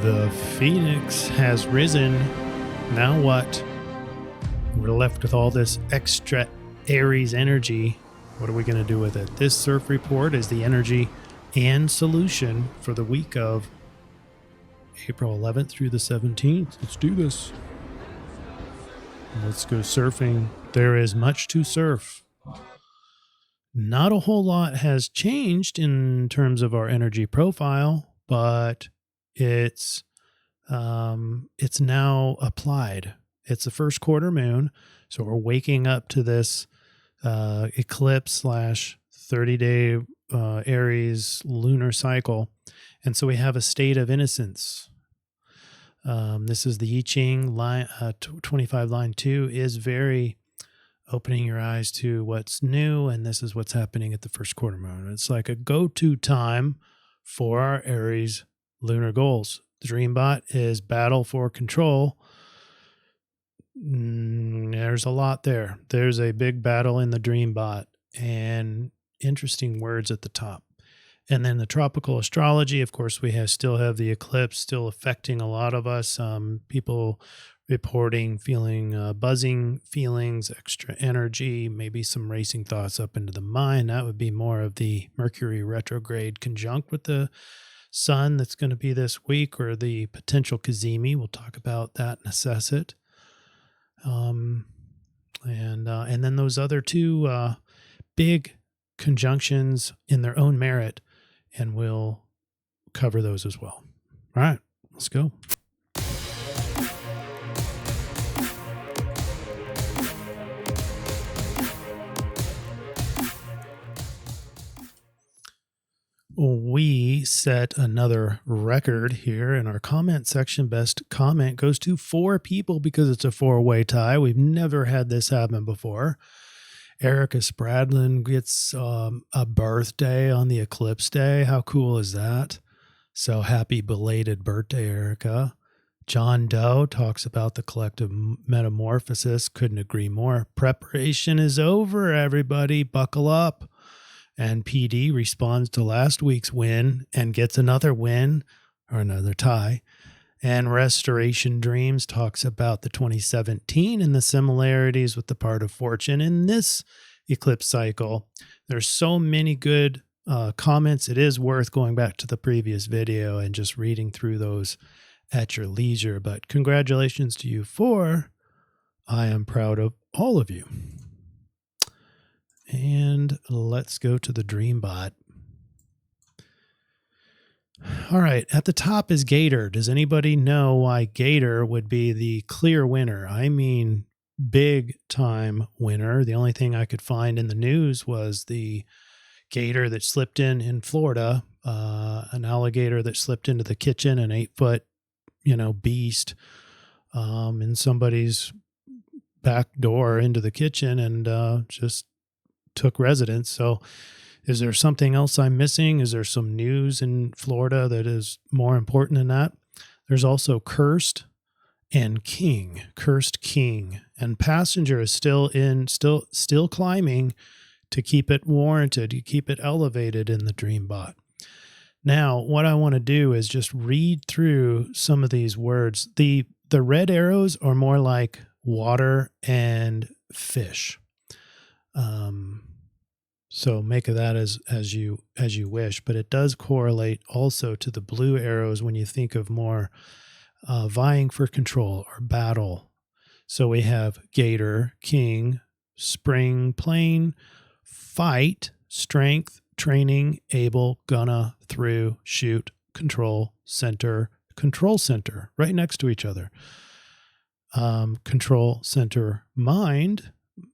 The phoenix has risen. Now what? We're left with all this extra Aries energy. What are we going to do with it? This CIRF report is the energy and solution for the week of April 11th through the 17th. Let's do this. Let's go surfing. There is much to surf. Not a whole lot has changed in terms of our energy profile, but it's now applied. It's the first quarter moon, so we're waking up to this eclipse / 30-day Aries lunar cycle, and so we have a state of innocence. This is the I-Ching line 25 line 2 is very opening your eyes to what's new, and this is what's happening at the first quarter moon. It's like a go-to time for our Aries lunar goals. The Dreambot is battle for control. There's a lot there. There's a big battle in the Dreambot and interesting words at the top. And then the Tropical Astrology, of course, we still have the eclipse still affecting a lot of us. People reporting feeling buzzing feelings, extra energy, maybe some racing thoughts up into the mind. That would be more of the Mercury retrograde conjunct with the Sun that's going to be this week, or the potential cazimi. We'll talk about that in a second. And then those other two big conjunctions in their own merit, and we'll cover those as well. All right, let's go. We set another record here in our comment section. Best comment goes to 4 people because it's a 4-way tie. We've never had this happen before. Erica Spradlin gets a birthday on the eclipse day. How cool is that? So happy belated birthday, Erica. John Doe talks about the collective metamorphosis. Couldn't agree more. Preparation is over, everybody. Buckle up. And PD responds to last week's win and gets another win or another tie. And Restoration Dreams talks about the 2017 and the similarities with the part of fortune in this eclipse cycle. There's so many good comments. It is worth going back to the previous video and just reading through those at your leisure. But congratulations to you 4. I am proud of all of you. And let's go to the Dreambot. All right, at the top is Gator. Does anybody know why Gator would be the clear winner? I mean, big time winner. The only thing I could find in the news was the gator that slipped in Florida, an alligator that slipped into the kitchen, an 8-foot, beast, in somebody's back door into the kitchen, and just took residence. So is there something else I'm missing? Is there some news in Florida that is more important than that? There's also Cursed and King. Cursed King. And Passenger is still climbing to keep it warranted, to keep it elevated in the Dreambot. Now, what I want to do is just read through some of these words. The red arrows are more like water and fish. So make of that as you wish, but it does correlate also to the blue arrows when you think of more vying for control or battle. So we have Gator, King, Spring, Plane, Fight, Strength, Training, Able, Gonna, Through, Shoot, Control Center, right next to each other. Control Center, Mind,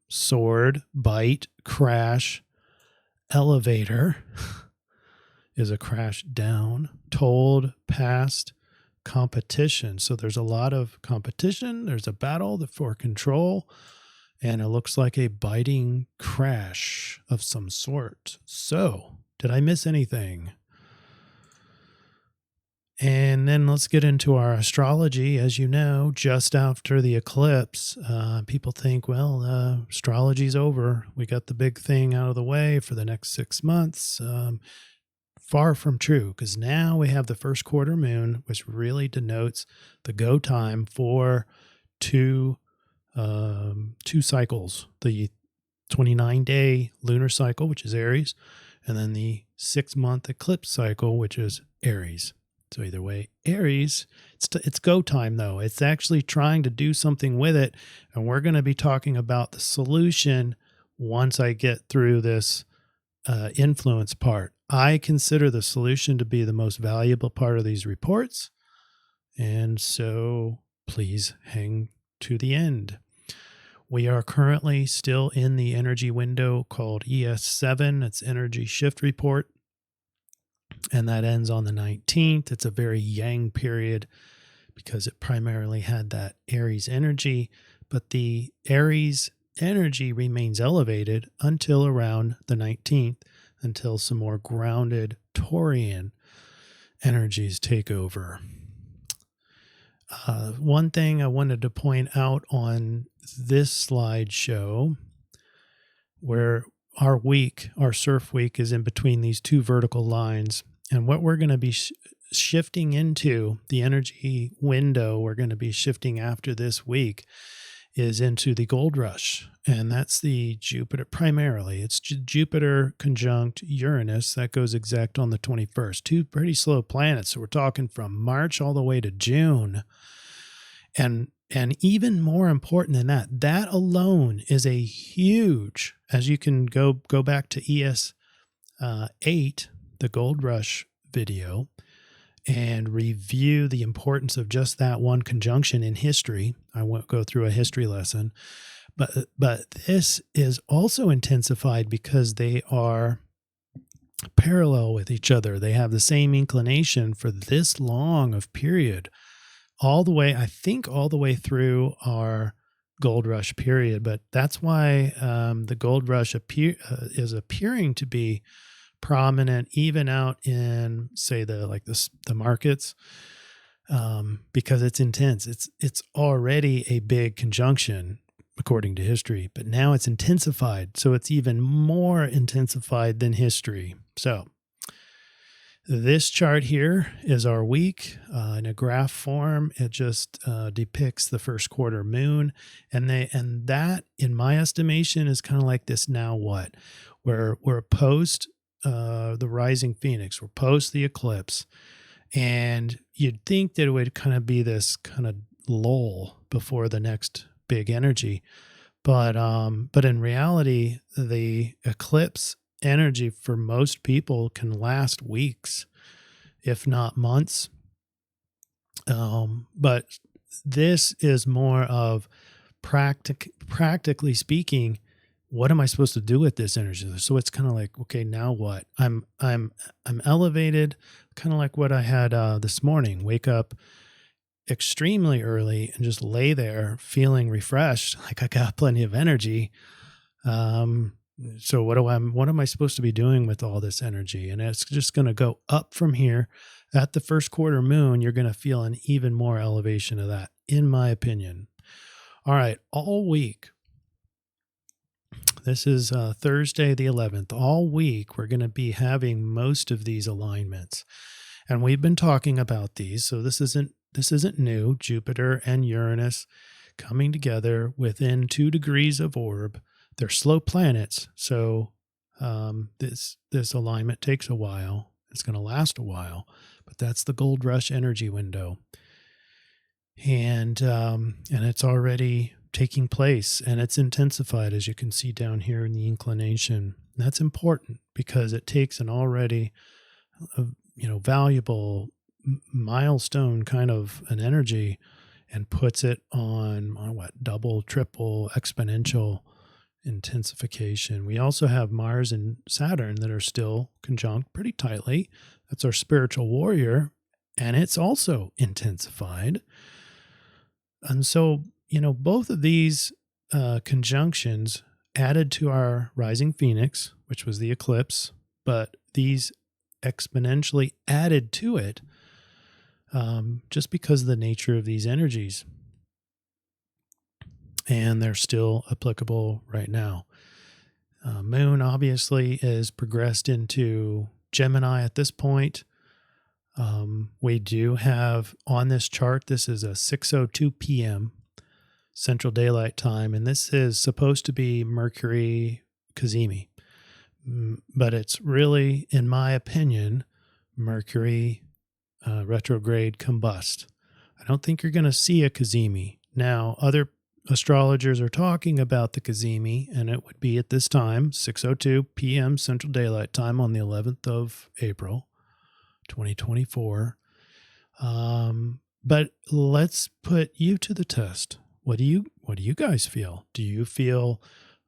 Sword, Bite, Crash, Elevator is a crash down, Told, Past, Competition. So there's a lot of competition. There's a battle for control, and it looks like a biting crash of some sort. So did I miss anything? And then let's get into our astrology. As you know, just after the eclipse, people think, well, astrology's over. We got the big thing out of the way for the next 6 months. far from true, because now we have the first quarter moon, which really denotes the go time for two cycles, the 29-day lunar cycle, which is Aries, and then the 6-month eclipse cycle, which is Aries. So either way, Aries, it's go time though. It's actually trying to do something with it, and we're going to be talking about the solution once I get through this influence part. I consider the solution to be the most valuable part of these reports, and so please hang to the end. We are currently still in the energy window called ES7. It's Energy Shift Report, and that ends on the 19th. It's a very yang period because it primarily had that Aries energy, but the Aries energy remains elevated until around the 19th, until some more grounded Taurian energies take over. One thing I wanted to point out on this slideshow, where our CIRF week is in between these two vertical lines, and what we're going to be shifting into, the energy window we're going to be shifting after this week, is into the gold rush, and that's the Jupiter primarily. It's Jupiter conjunct Uranus. That goes exact on the 21st. Two pretty slow planets. So we're talking from March all the way to June. And even more important than that, that alone is a huge, as you can go back to ES 8, the gold rush video, and review the importance of just that one conjunction in history. I won't go through a history lesson, but this is also intensified because they are parallel with each other. They have the same inclination for this long of period, all the way, I think, all the way through our gold rush period. But that's why the gold rush is appearing to be prominent even out in, say, the markets, because it's intense. It's already a big conjunction according to history, but now it's intensified, so it's even more intensified than history. So this chart here is our week in a graph form. It just depicts the first quarter moon, and that, in my estimation, is kind of like this. Now what? We're post the rising phoenix. We're post the eclipse, and you'd think that it would kind of be this kind of lull before the next big energy, but in reality, the eclipse energy for most people can last weeks, if not months. But this is more of practically speaking, what am I supposed to do with this energy? So it's kind of like, okay, now what? I'm elevated, kind of like what I had this morning. Wake up extremely early and just lay there feeling refreshed, like I got plenty of energy. So what am I supposed to be doing with all this energy? And it's just going to go up from here. At the first quarter moon, you're going to feel an even more elevation of that, in my opinion. All right, all week. This is Thursday the 11th. All week, we're going to be having most of these alignments. And we've been talking about these, so this isn't new. Jupiter and Uranus coming together within 2 degrees of orb. They're slow planets, so this alignment takes a while. It's going to last a while, but that's the gold rush energy window. And it's already taking place, and it's intensified, as you can see down here in the inclination. That's important because it takes an already valuable milestone kind of an energy and puts it on double, triple, exponential intensification. We also have Mars and Saturn that are still conjunct pretty tightly. That's our spiritual warrior, and it's also intensified. And so, both of these conjunctions added to our rising phoenix, which was the eclipse, but these exponentially added to it just because of the nature of these energies. And they're still applicable right now. Moon obviously is progressed into Gemini at this point. We do have on this chart, this is a 6:02 p.m. Central Daylight Time, and this is supposed to be Mercury Cazimi. But it's really, in my opinion, Mercury retrograde combust. I don't think you're going to see a Cazimi. Now, other astrologers are talking about the Cazimi, and it would be at this time, 6:02 p.m. Central Daylight Time on the 11th of April, 2024. But let's put you to the test. What do you guys feel? Do you feel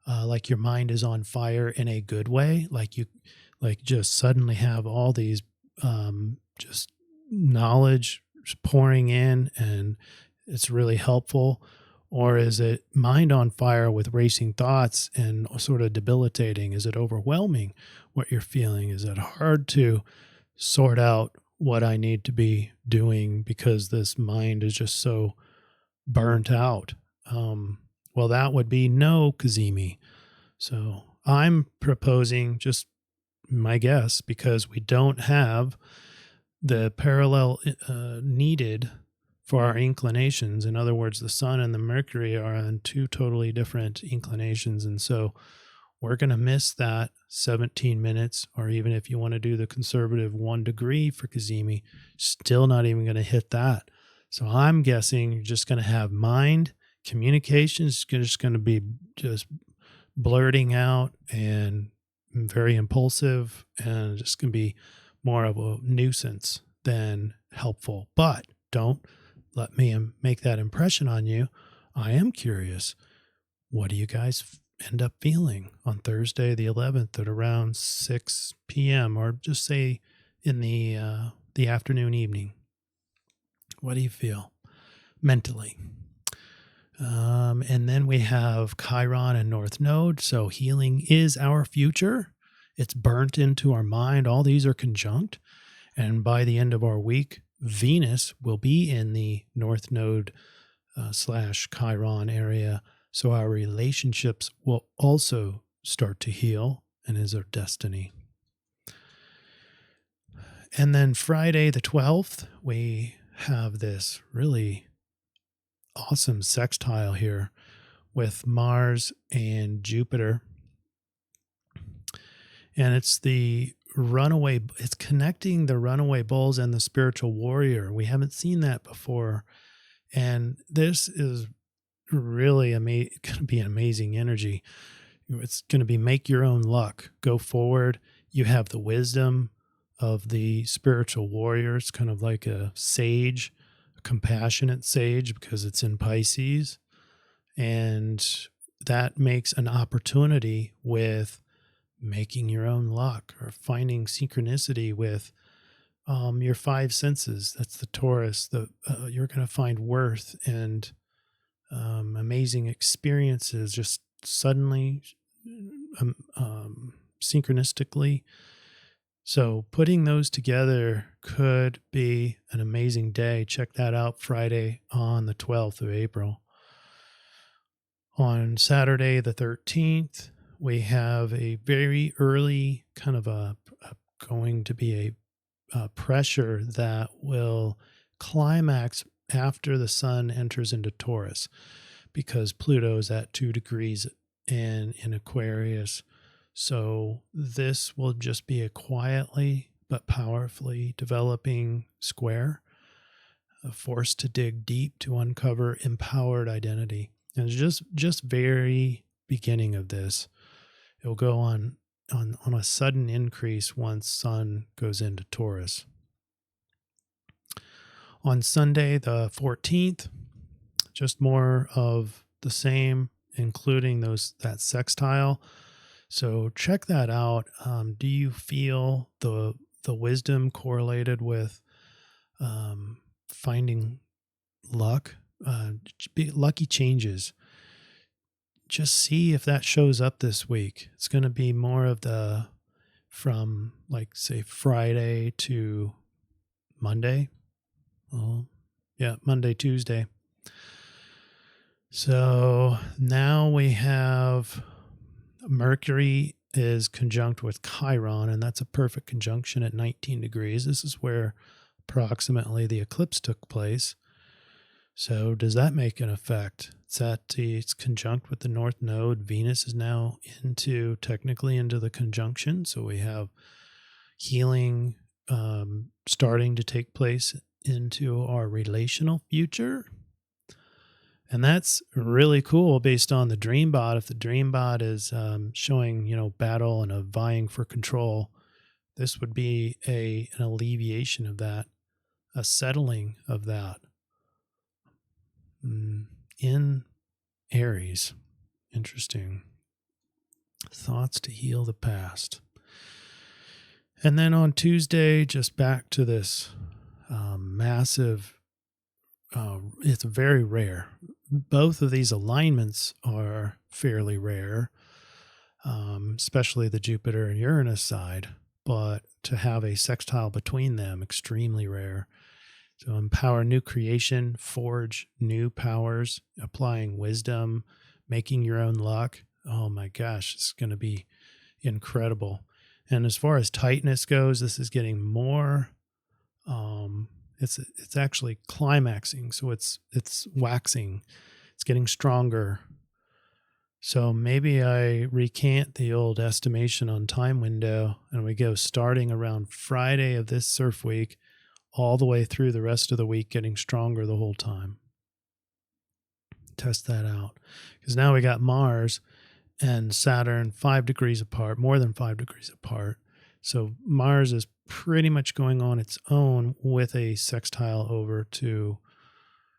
like your mind is on fire in a good way? Like you just suddenly have all these just knowledge pouring in and it's really helpful? Or is it mind on fire with racing thoughts and sort of debilitating? Is it overwhelming what you're feeling? Is it hard to sort out what I need to be doing because this mind is just so burnt out? Well, that would be no Cazimi. So I'm proposing, just my guess, because we don't have the parallel needed for our inclinations. In other words, the sun and the Mercury are on two totally different inclinations. And so we're going to miss that 17 minutes, or even if you want to do the conservative 1 degree for Cazimi, still not even going to hit that. So I'm guessing you're just going to have mind communication is just going to be just blurting out and very impulsive, and just going to be more of a nuisance than helpful. But don't let me make that impression on you. I am curious. What do you guys end up feeling on Thursday the 11th at around 6 p.m. or just say in the afternoon, evening? What do you feel mentally? And then we have Chiron and North Node. So healing is our future. It's burnt into our mind. All these are conjunct. And by the end of our week, Venus will be in the North Node / Chiron area. So our relationships will also start to heal and is our destiny. And then Friday the 12th, we have this really awesome sextile here with Mars and Jupiter. And it's it's connecting the runaway bulls and the spiritual warrior. We haven't seen that before. And this is really going to be an amazing energy. It's going to be make your own luck. Go forward. You have the wisdom of the spiritual warrior. It's kind of like a sage, a compassionate sage, because it's in Pisces. And that makes an opportunity with making your own luck or finding synchronicity with your five senses. That's the Taurus. You're going to find worth and amazing experiences just suddenly, synchronistically. So putting those together could be an amazing day. Check that out Friday on the 12th of April. On Saturday the 13th, we have a very early kind of going to be a pressure that will climax after the sun enters into Taurus, because Pluto's at 2 degrees in Aquarius. So this will just be a quietly but powerfully developing square, a force to dig deep to uncover empowered identity. And it's just very beginning of this. It'll go on a sudden increase once Sun goes into Taurus. On Sunday, the 14th, just more of the same, including that sextile. So check that out. Do you feel the wisdom correlated with finding luck, lucky changes? Just see if that shows up this week. It's going to be more of from like say Friday to Monday. Well, yeah, Monday, Tuesday. So now we have Mercury is conjunct with Chiron, and that's a perfect conjunction at 19 degrees. This is where approximately the eclipse took place. So does that make an effect? It's conjunct with the North Node. Venus is now technically into the conjunction. So we have healing starting to take place into our relational future. And that's really cool based on the dream bot. If the dream bot is showing, battle and a vying for control, this would be an alleviation of that, a settling of that. In Aries. Interesting. Thoughts to heal the past. And then on Tuesday, just back to this massive, it's very rare. Both of these alignments are fairly rare, especially the Jupiter and Uranus side, but to have a sextile between them, extremely rare. So empower new creation, forge new powers, applying wisdom, making your own luck. Oh my gosh, it's going to be incredible. And as far as tightness goes, this is getting more. It's actually climaxing, so it's waxing. It's getting stronger. So maybe I recant the old estimation on time window, and we go starting around Friday of this CIRF week, all the way through the rest of the week, getting stronger the whole time. Test that out. Because now we got Mars and Saturn 5 degrees apart, more than 5 degrees apart. So Mars is pretty much going on its own with a sextile over to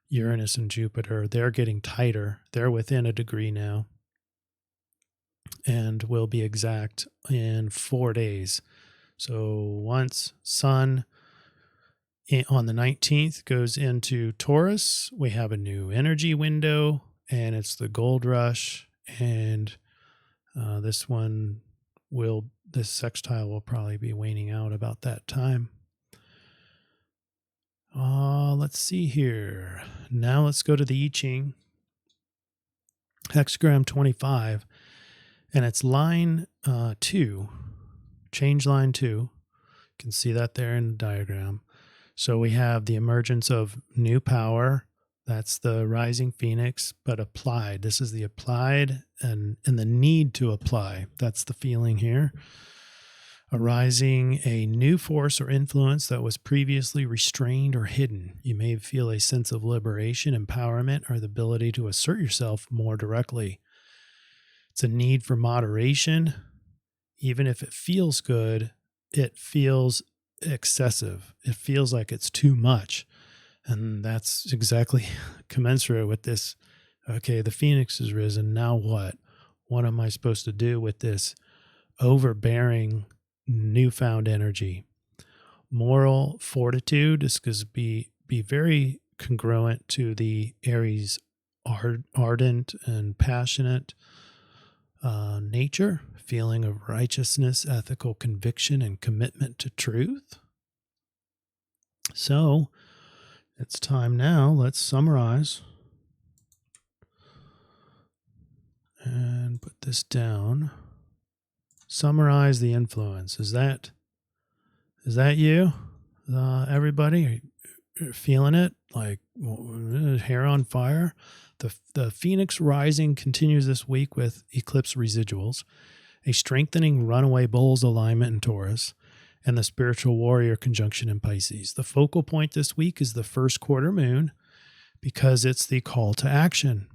Uranus and Jupiter. They're getting tighter. They're within a degree now, and will be exact in 4 days. So once Sun on the 19th goes into Taurus, we have a new energy window, and it's the gold rush. And this sextile will probably be waning out about that time. Let's see here. Now let's go to the I-Ching. Hexagram 25, and it's line 2, change line 2. You can see that there in the diagram. So we have the emergence of new power. That's the rising phoenix, but applied. This is the applied and the need to apply. That's the feeling here. Arising a new force or influence that was previously restrained or hidden. You may feel a sense of liberation, empowerment, or the ability to assert yourself more directly. It's a need for moderation. Even if it feels good, it feels excessive. It feels like it's too much. And that's exactly commensurate with this. Okay, the phoenix has risen. Now what? What am I supposed to do with this overbearing newfound energy? Moral fortitude is going to be very congruent to the Aries ardent and passionate nature, feeling of righteousness, ethical conviction, and commitment to truth. So it's time now. Let's summarize and put this down. Summarize the influence. Is that you? Everybody? Are you feeling it? Like hair on fire? The Phoenix rising continues this week with eclipse residuals, a strengthening runaway bulls alignment in Taurus, and the spiritual warrior conjunction in Pisces. The focal point this week is the first quarter moon because it's the call to action.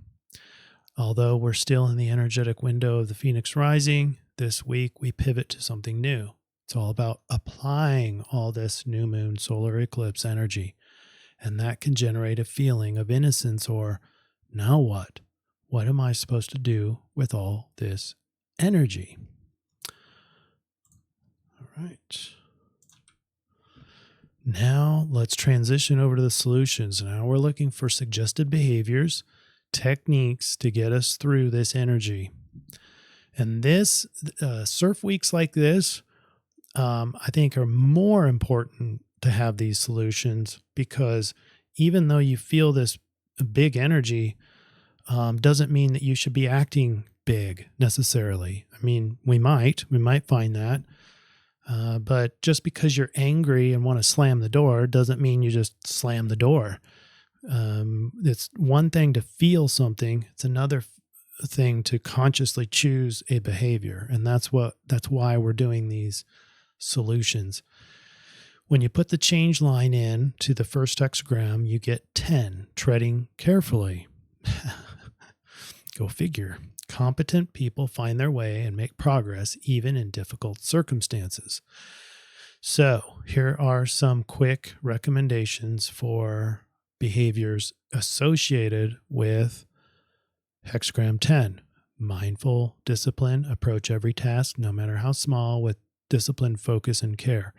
Although we're still in the energetic window of the Phoenix rising, this week we pivot to something new. It's all about applying all this new moon solar eclipse energy, and that can generate a feeling of innocence or now what? What am I supposed to do with all this energy? All right. Now let's transition over to the solutions. Now we're looking for suggested behaviors, techniques to get us through this energy. And this CIRF weeks like this, I think are more important to have these solutions, because even though you feel this big energy, doesn't mean that you should be acting big necessarily. I mean, we might find that. But just because you're angry and want to slam the door doesn't mean you just slam the door. It's one thing to feel something. It's another thing to consciously choose a behavior. And that's why we're doing these solutions. When you put the change line in to the first hexagram, you get 10, treading carefully. Go figure. Competent people find their way and make progress even in difficult circumstances. So here are some quick recommendations for behaviors associated with hexagram 10. Mindful discipline. Approach every task, no matter how small, with discipline, focus, and care.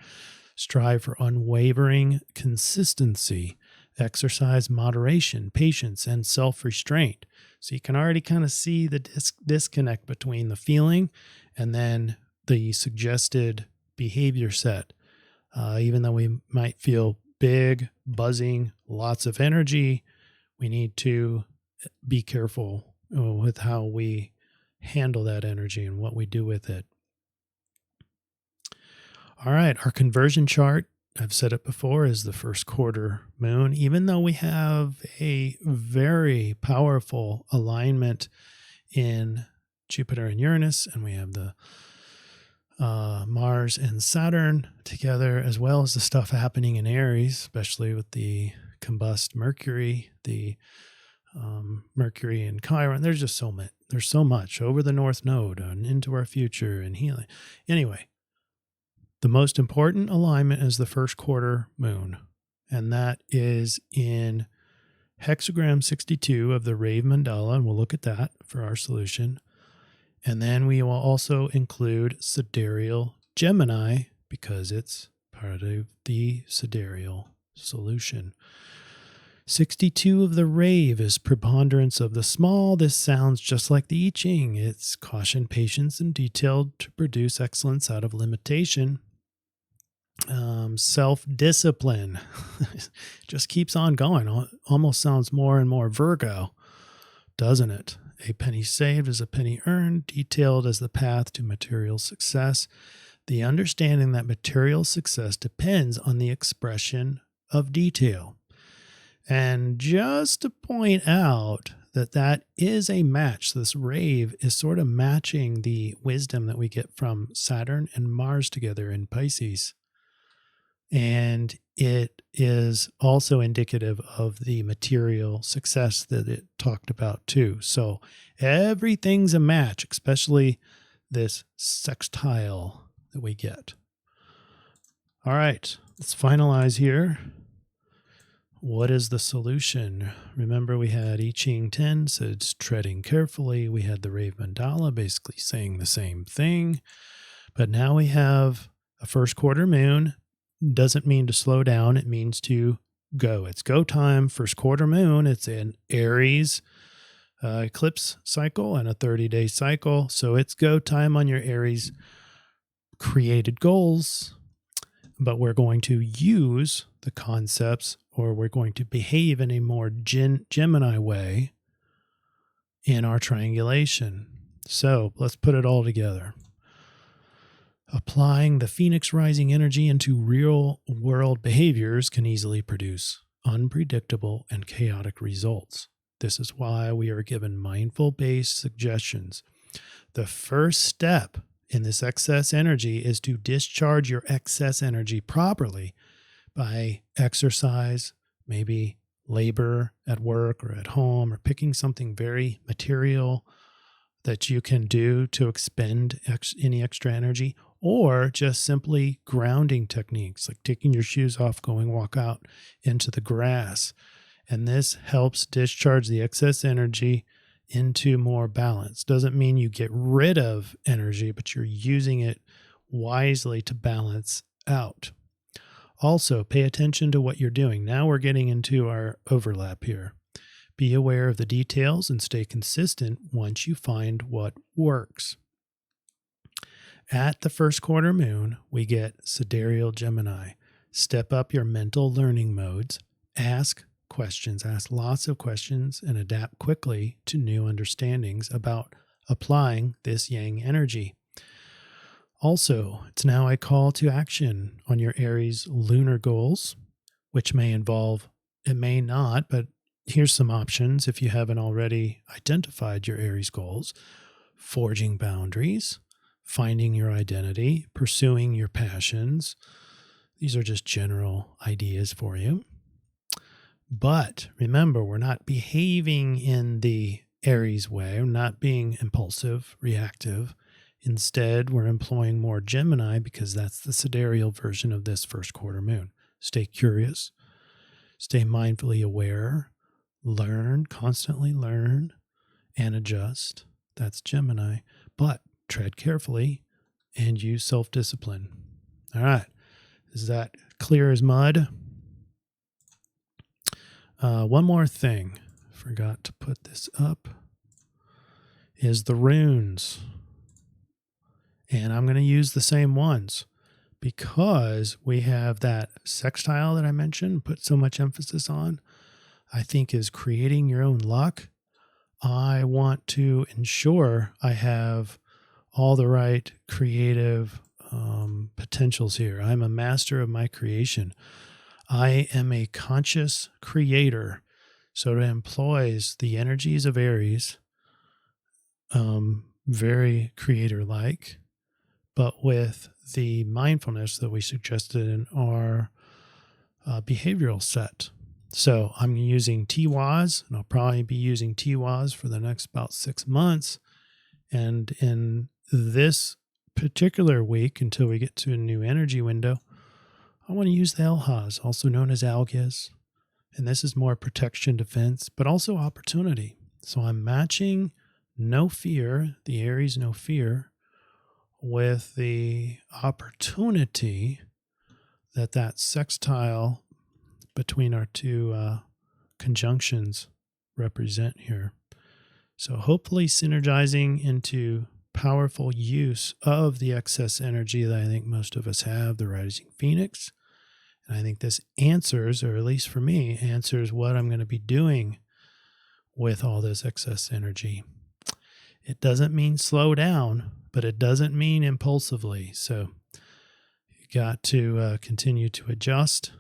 Strive for unwavering consistency. Exercise moderation, patience, and self-restraint. So you can already kind of see the disconnect between the feeling and then the suggested behavior set. Even though we might feel big, buzzing, lots of energy, we need to be careful with how we handle that energy and what we do with it. All right, our conversion chart, I've said it before, is the first quarter moon. Even though we have a very powerful alignment in Jupiter and Uranus, and we have the Mars and Saturn together, as well as the stuff happening in Aries, especially with the combust Mercury, the Mercury and Chiron. There's just so much. There's so much over the North Node and into our future and healing. Anyway, the most important alignment is the first quarter moon, and that is in hexagram 62 of the Rave Mandala, and we'll look at that for our solution. And then we will also include Sidereal Gemini because it's part of the Sidereal solution. 62 of the Rave is preponderance of the small. This sounds just like the I-Ching. It's caution, patience, and detail to produce excellence out of limitation. Self-discipline just keeps on going. Almost sounds more and more Virgo, doesn't it? A penny saved is a penny earned, detailed as the path to material success. The understanding that material success depends on the expression of detail. And just to point out that is a match. This Rave is sort of matching the wisdom that we get from Saturn and Mars together in Pisces. And it is also indicative of the material success that it talked about too. So everything's a match, especially this sextile that we get. All right, let's finalize here. What is the solution? Remember, we had I-Ching 10 said treading carefully. We had the Rave Mandala basically saying the same thing. But now we have a first quarter moon. Doesn't mean to slow down. It means to go. It's go time. First quarter moon. It's an Aries eclipse cycle and a 30-day cycle. So it's go time on your Aries created goals. But we're going to use the concepts, or we're going to behave in a more Gemini way in our triangulation. So let's put it all together. Applying the Phoenix rising energy into real world behaviors can easily produce unpredictable and chaotic results. This is why we are given mindful-based suggestions. The first step in this excess energy is to discharge your excess energy properly by exercise, maybe labor at work or at home, or picking something very material that you can do to expend any extra energy, or just simply grounding techniques like taking your shoes off, going walk out into the grass. And this helps discharge the excess energy into more balance. Doesn't mean you get rid of energy, but you're using it wisely to balance out. Also, pay attention to what you're doing. Now we're getting into our overlap here. Be aware of the details and stay consistent once you find what works. At the first quarter moon, we get Sidereal Gemini. Step up your mental learning modes. Ask questions. Ask lots of questions and adapt quickly to new understandings about applying this yang energy. Also, it's now a call to action on your Aries lunar goals, which may involve, it may not, but here's some options if you haven't already identified your Aries goals: forging boundaries, finding your identity, pursuing your passions. These are just general ideas for you. But remember, we're not behaving in the Aries way. We're not being impulsive, reactive. Instead, we're employing more Gemini because that's the sidereal version of this first quarter moon. Stay curious, stay mindfully aware, learn, constantly learn, and adjust. That's Gemini. But tread carefully and use self-discipline. All right. Is that clear as mud? One more thing, forgot to put this up, is the runes. And I'm going to use the same ones because we have that sextile that I mentioned, put so much emphasis on, I think is creating your own luck. I want to ensure I have all the right creative potentials here. I'm a master of my creation. I am a conscious creator. So it employs the energies of Aries, very creator-like, but with the mindfulness that we suggested in our behavioral set. So I'm using TWAs, and I'll probably be using TWAs for the next about 6 months. And in this particular week, until we get to a new energy window, I want to use the LHAs, also known as algas. And this is more protection, defense, but also opportunity. So I'm matching no fear, the Aries no fear, with the opportunity that sextile between our two conjunctions represent here. So hopefully synergizing into powerful use of the excess energy that I think most of us have, the rising Phoenix. And I think this answers, or at least for me, answers what I'm going to be doing with all this excess energy. It doesn't mean slow down, but it doesn't mean impulsively. So you got to continue to adjust.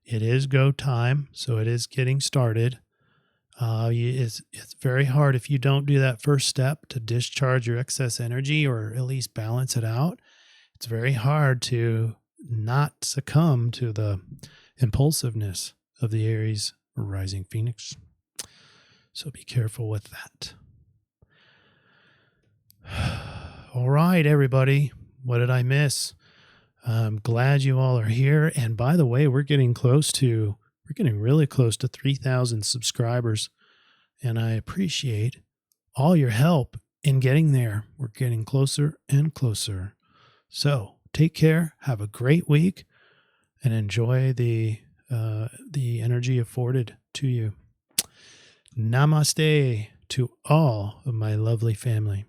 It is go time, so it is getting started. It's very hard if you don't do that first step to discharge your excess energy or at least balance it out. It's very hard to not succumb to the impulsiveness of the Aries rising Phoenix. So be careful with that. All right, everybody. What did I miss? I'm glad you all are here. And by the way, we're getting really close to 3,000 subscribers. And I appreciate all your help in getting there. We're getting closer and closer. So take care. Have a great week and enjoy the energy afforded to you. Namaste to all of my lovely family.